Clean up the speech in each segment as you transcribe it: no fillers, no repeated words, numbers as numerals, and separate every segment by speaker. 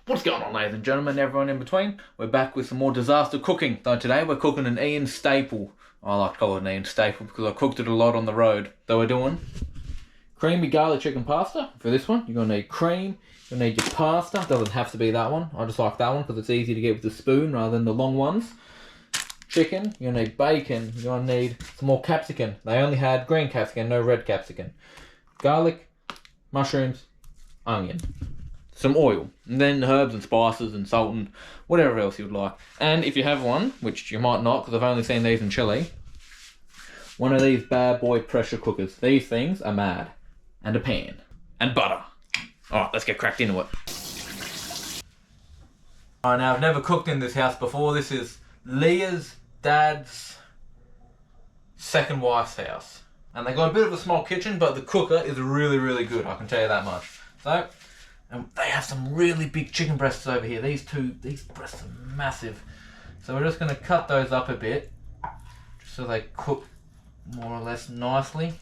Speaker 1: What's going on, ladies and gentlemen, everyone in between? We're back with some more disaster cooking. So today we're cooking an Ian staple. I like to call it an Ian staple because I cooked it a lot on the road. So we're doing creamy garlic chicken pasta. For this one, you're going to need cream, you're going to need your pasta. Doesn't have to be that one. I just like that one because it's easy to get with the spoon rather than the long ones. Chicken, you're going to need bacon, you're going to need some more capsicum. They only had green capsicum, no red capsicum. Garlic, mushrooms, onion. Some oil, and then herbs and spices and salt and whatever else you'd like. And if you have one, which you might not because I've only seen these in Chile, one of these bad boy pressure cookers. These things are mad. And a pan. And butter. Alright, let's get cracked into it. Alright, now I've never cooked in this house before. This is Leah's dad's second wife's house. And they got a bit of a small kitchen, but the cooker is really, really good, I can tell you that much. So, and they have some really big chicken breasts over here. These breasts are massive. So we're just going to cut those up a bit, just so they cook more or less nicely.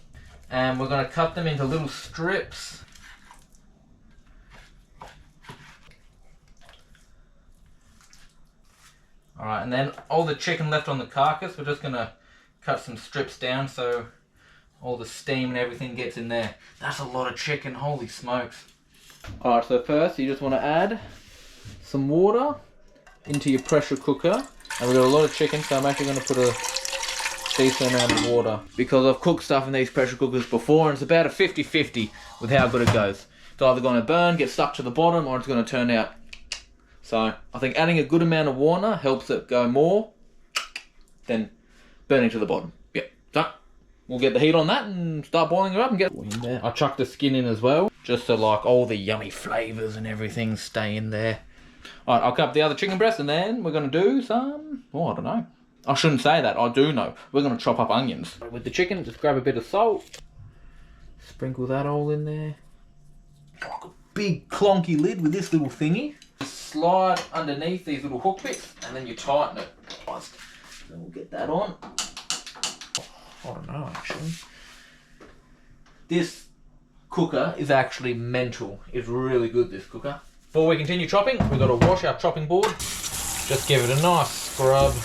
Speaker 1: And we're going to cut them into little strips. Alright, and then all the chicken left on the carcass, we're just going to cut some strips down so all the steam and everything gets in there. That's a lot of chicken, holy smokes. Alright, so first you just want to add some water into your pressure cooker. And we've got a lot of chicken, so I'm actually going to put a decent amount of water. Because I've cooked stuff in these pressure cookers before and it's about a 50-50 with how good it goes. It's either going to burn, get stuck to the bottom, or it's going to turn out. So I think adding a good amount of water helps it go more than burning to the bottom. Yep, so we'll get the heat on that and start boiling it up and get it in there. I chucked the skin in as well, just so like all the yummy flavours and everything stay in there. Alright, I'll cut up the other chicken breast and then we're going to do some, oh I don't know. I shouldn't say that, I do know. We're going to chop up onions. With the chicken, just grab a bit of salt. Sprinkle that all in there. Like a big clunky lid with this little thingy. Slide underneath these little hook bits and then you tighten it. So we'll get that on. I don't know actually. This cooker is actually mental. It's really good, this cooker. Before we continue chopping, we've got to wash our chopping board. Just give it a nice scrub.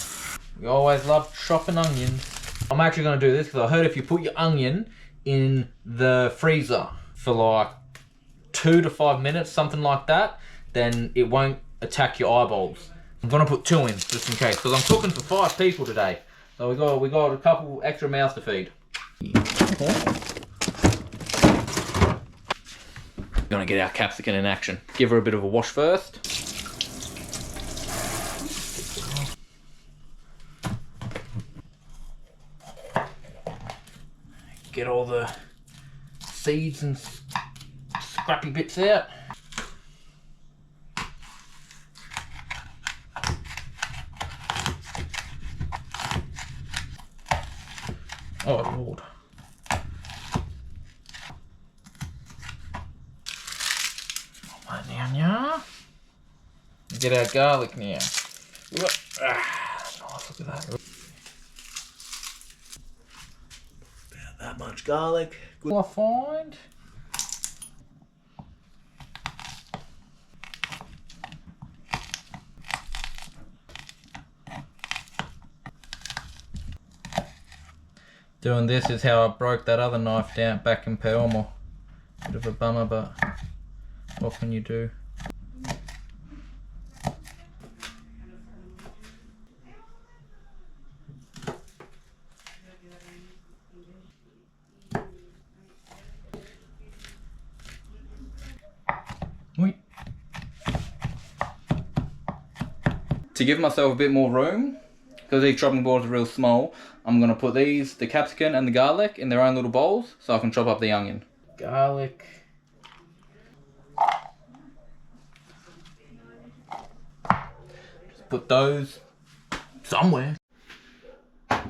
Speaker 1: We always love chopping onions. I'm actually going to do this because I heard if you put your onion in the freezer for like 2 to 5 minutes, something like that, then it won't attack your eyeballs. I'm going to put 2 in just in case because I'm cooking for 5 people today. So we got a couple extra mouths to feed. Gonna get our capsicum in action. Give her a bit of a wash first. Get all the seeds and scrappy bits out. Oh Lord. Now. Get our garlic now. Nice, look at that. About that much garlic. Good. I find. Doing this is how I broke that other knife down back in Palermo. Bit of a bummer, but what can you do? To give myself a bit more room, because these chopping boards are real small, I'm going to put the capsicum and the garlic in their own little bowls so I can chop up the onion. Garlic. Just put those somewhere. So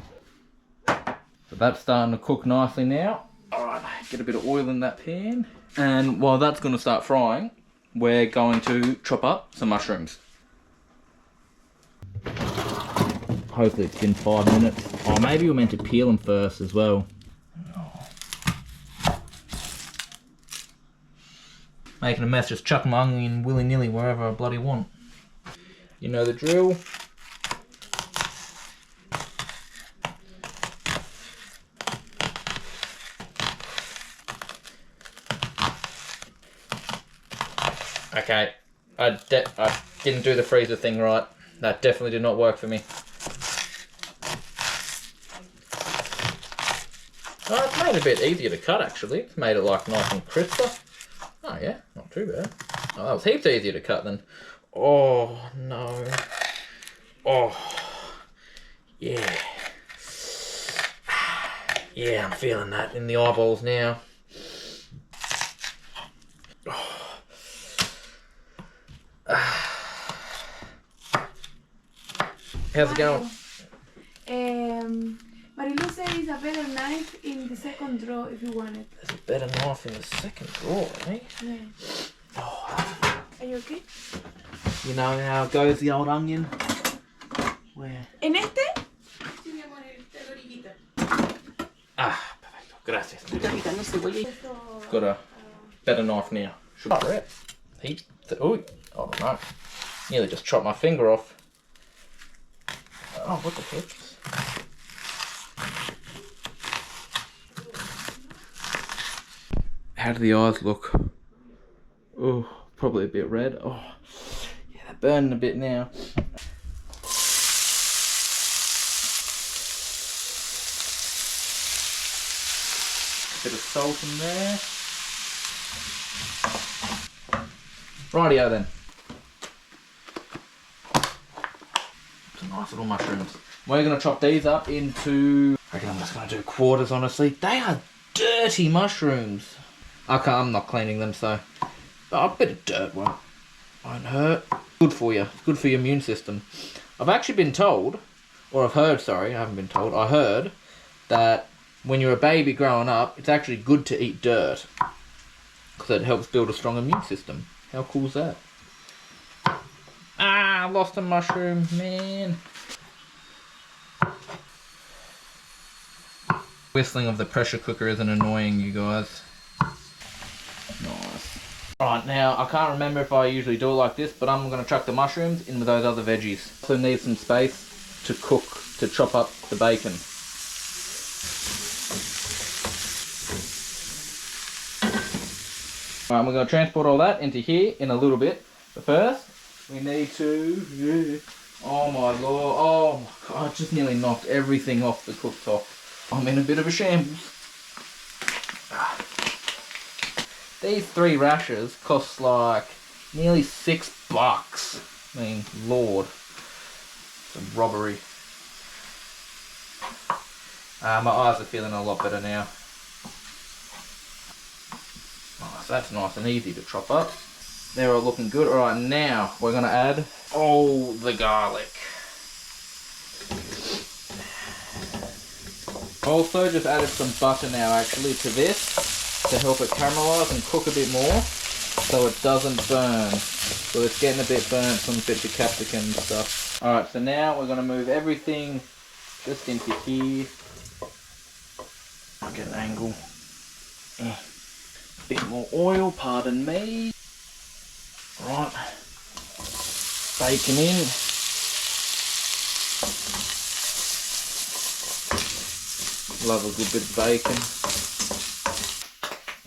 Speaker 1: that's starting to cook nicely now. Alright, get a bit of oil in that pan. And while that's going to start frying, we're going to chop up some mushrooms. Hopefully it's been 5 minutes. Oh, maybe we're meant to peel them first as well. making a mess, just chucking my onion willy-nilly wherever I bloody want. You know the drill. Okay, I didn't do the freezer thing right. That definitely did not work for me. Oh, it's made it a bit easier to cut actually. It's made it like nice and crisper. Oh yeah, not too bad. Oh, that was heaps easier to cut than... Oh no. Oh. Yeah. Yeah, I'm feeling that in the eyeballs now. How's it going?
Speaker 2: Marilu says it's a better knife in the second drawer if you want it.
Speaker 1: There's a better knife in the second drawer, eh?
Speaker 2: Yeah.
Speaker 1: Oh.
Speaker 2: Are you okay?
Speaker 1: You know how it goes, the old onion? Where?
Speaker 2: ¿En este?
Speaker 1: Ah, perfecto. Gracias. Got a better knife now. Should be right. Heat. Oh, I don't know. Nearly just chopped my finger off. Oh, what the heck? How do the eyes look? Oh, probably a bit red. Oh, yeah, they're burning a bit now. Bit of salt in there. Rightio then. Some nice little mushrooms. We're going to chop these up into... I reckon I'm just going to do quarters, honestly. They are dirty mushrooms. I'm not cleaning them, so... Oh, a bit of dirt won't hurt. Good for you. Good for your immune system. I've actually been told, or I've heard, sorry, I haven't been told. I heard that when you're a baby growing up, it's actually good to eat dirt. Because it helps build a strong immune system. How cool is that? Ah, I lost a mushroom, man. Whistling of the pressure cooker isn't annoying, you guys. Nice. Alright, now, I can't remember if I usually do it like this, but I'm going to chuck the mushrooms in with those other veggies. Also need some space to chop up the bacon. Alright, we're going to transport all that into here in a little bit. But first, we need to... Oh my lord, oh my god, I just nearly knocked everything off the cooktop. I'm in a bit of a shambles. These 3 rashers cost like nearly $6. I mean, lord. It's a robbery. My eyes are feeling a lot better now. Oh, so that's nice and easy to chop up. They're all looking good. Alright, now we're going to add all the garlic. Also just added some butter now actually to this to help it caramelise and cook a bit more so it doesn't burn. So it's getting a bit burnt from bits of capsicum and stuff. Alright, so now we're going to move everything just into here. I'll get an angle. Bit more oil, pardon me. Right, bacon in. Love a good bit of bacon.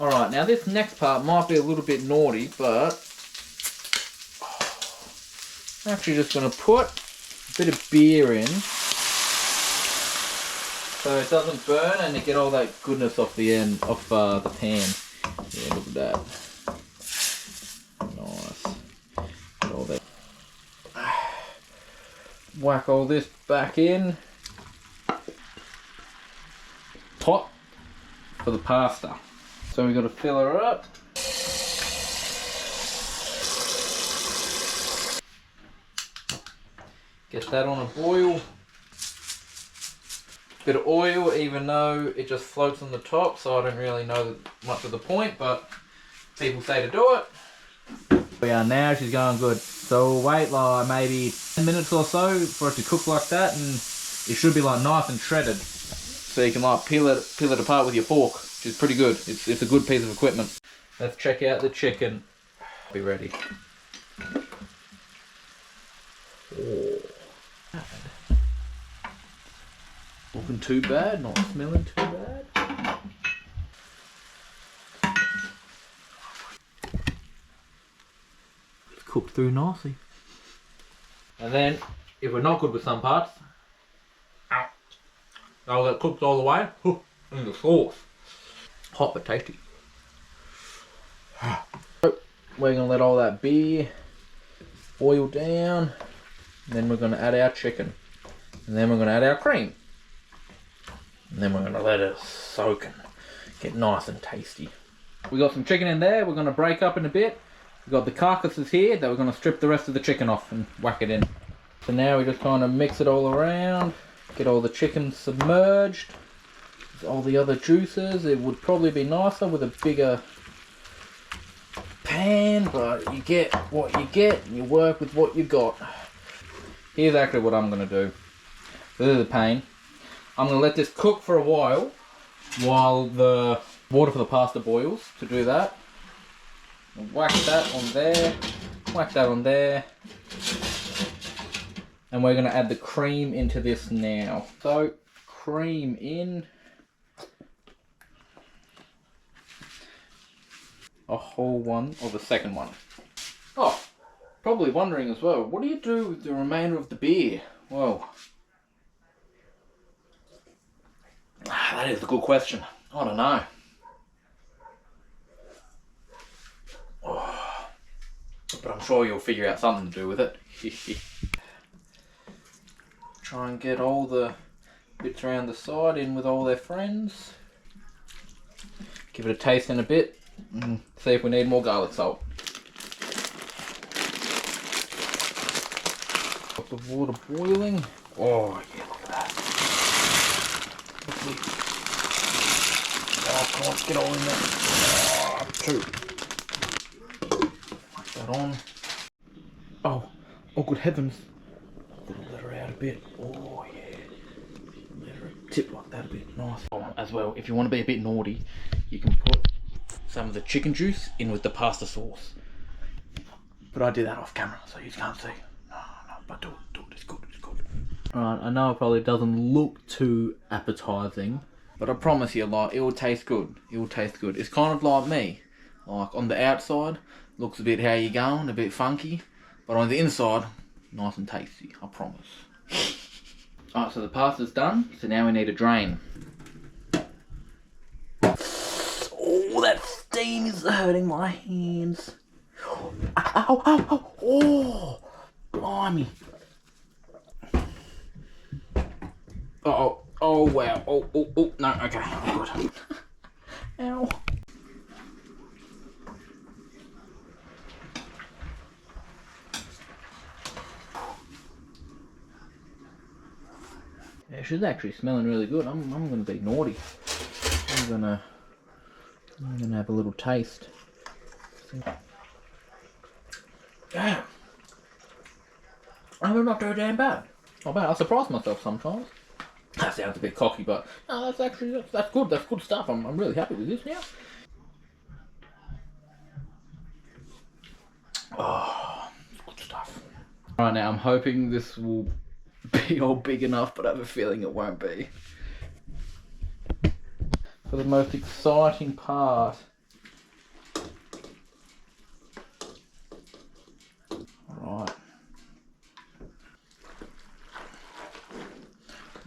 Speaker 1: Alright, now this next part might be a little bit naughty, but I'm actually just going to put a bit of beer in so it doesn't burn and you get all that goodness off the end, off the pan. Yeah, look at that. Nice. Get all that. Whack all this back in. Pot for the pasta. So we've got to fill her up. Get that on a boil. Bit of oil, even though it just floats on the top, so I don't really know much of the point, but people say to do it. We are now, she's going good. So wait like maybe 10 minutes or so for it to cook like that, and it should be like nice and shredded. So you can like peel it apart with your fork, which is pretty good. It's a good piece of equipment. Let's check out the chicken. Be ready. Oh. Looking too bad, not smelling too bad. It's cooked through nicely. And then, if we're not good with some parts, I'll get cooked all the way in the sauce. Hot but tasty. We're gonna let all that beer boil down. And then we're gonna add our chicken. And then we're gonna add our cream. And then we're gonna let it soak and get nice and tasty. We got some chicken in there, we're gonna break up in a bit. We've got the carcasses here that we're gonna strip the rest of the chicken off and whack it in. So now we just kind of mix it all around, get all the chicken submerged, all the other juices. It would probably be nicer with a bigger pan, but you get what you get and you work with what you got. Here's actually what I'm going to do. This is a pain. I'm going to let this cook for a while the water for the pasta boils. To do that, whack that on there, whack that on there, and we're going to add the cream into this now. So cream in. A whole one, or the second one. Oh, probably wondering as well, what do you do with the remainder of the beer? Well, that is a good question. I don't know. Oh, but I'm sure you'll figure out something to do with it. Try and get all the bits around the side in with all their friends. Give it a taste in a bit. See if we need more garlic salt. Got the water boiling. Oh yeah, look at that. Oh, come on, get all in there. Oh, two. Put that on. Oh good heavens. Let her out a bit. Oh yeah. Let her tip like that a bit. Nice. Oh, as well, if you want to be a bit naughty, you can put some of the chicken juice in with the pasta sauce. But I did that off camera, so you can't see. No, but do it, it's good, it's good. Alright, I know it probably doesn't look too appetizing, but I promise you, like, it will taste good. It will taste good. It's kind of like me. Like, on the outside, looks a bit how you going, a bit funky, but on the inside, nice and tasty, I promise. Alright, so the pasta's done, so now we need a drain. Oh, that steam is hurting my hands. Ow, ow, ow. Oh, blimey. Oh, wow. Oh, no, okay, I'm good. Ow. Yeah, she's actually smelling really good. I'm gonna be naughty. I'm gonna have a little taste. Damn. I'm not too damn bad. Not bad. I surprise myself sometimes. That sounds a bit cocky, but no, that's good. That's good stuff. I'm really happy with this now. Oh, good stuff. Right now, I'm hoping this will be all big enough, but I have a feeling it won't be. For the most exciting part. Alright.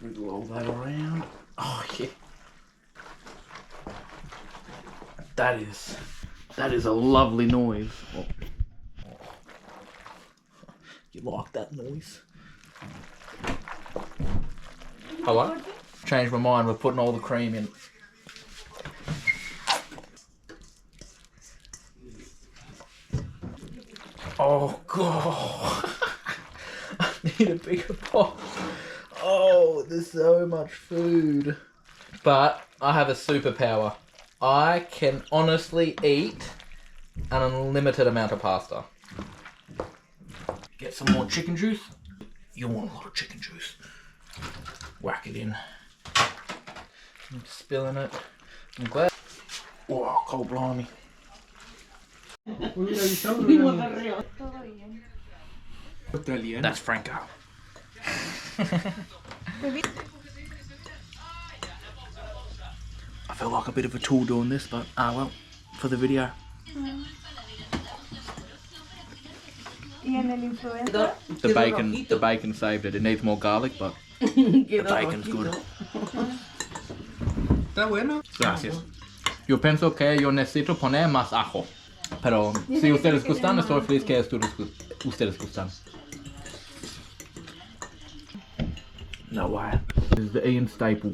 Speaker 1: Wiggle all that around. Oh yeah. That is a lovely noise. Oh. You like that noise? Hello? Changed my mind, we're putting all the cream in. Oh god. I need a bigger pot. Oh, there's so much food. But I have a superpower. I can honestly eat an unlimited amount of pasta. Get some more chicken juice. You want a lot of chicken juice. Whack it in. I'm spilling it. I'm glad. Oh, cold blimey.
Speaker 3: Hubiera avisado, no
Speaker 4: Primo
Speaker 3: hubiera-
Speaker 4: Carreo.
Speaker 2: Todo bien.
Speaker 3: Australiano.
Speaker 1: That's Franco. I feel like a bit of a tool doing this, but well, for the video.
Speaker 2: Y en el influencer.
Speaker 1: The bacon saved it. It needs more garlic, but
Speaker 4: Quedó
Speaker 1: bacon's
Speaker 4: rojito.
Speaker 1: good.
Speaker 3: Está bueno.
Speaker 1: Gracias. Yo pienso que yo necesito poner más ajo. Pero si ustedes gustan, estoy feliz que ustedes gustan. No way. This is the Ian staple.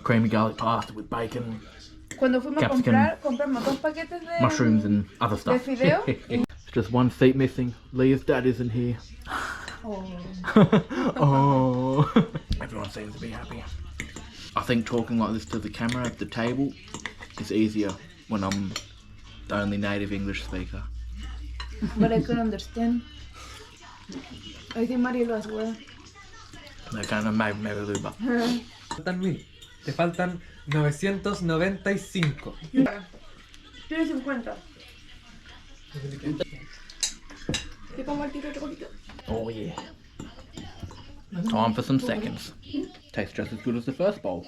Speaker 1: Creamy garlic pasta with bacon,
Speaker 2: Cuando fuimos a
Speaker 1: Capsicum.
Speaker 2: comprar, compramos 2 paquetes de
Speaker 1: mushrooms and other stuff.
Speaker 2: De fideo?
Speaker 1: It's just one seat missing. Leah's dad isn't here.
Speaker 2: Oh.
Speaker 1: Oh. Everyone seems to be happy. I think talking like this to the camera at the table is easier when I'm the only native English speaker.
Speaker 2: But I can understand. I think Mario lo asegura.
Speaker 1: They're kind of maybe Luba.
Speaker 3: Faltan 1000. Te faltan 995.
Speaker 2: Tiene 50. Te pongo el tiro otro poquito.
Speaker 1: Oh yeah. Time for some seconds. Tastes just as good as the first bowl.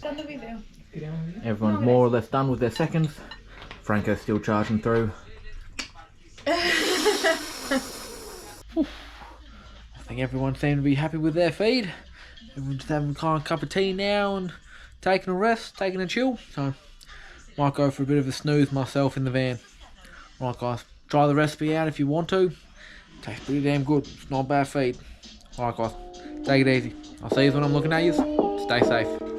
Speaker 2: Dando video.
Speaker 1: Everyone's more or less done with their seconds. Franco's still charging through. I think everyone seemed to be happy with their feed. Everyone's just having kind of a cup of tea now and taking a rest, taking a chill. So, might go for a bit of a snooze myself in the van. Right guys, try the recipe out if you want to. Tastes pretty damn good. It's not a bad feed. Alright guys, take it easy. I'll see you when I'm looking at you. Stay safe.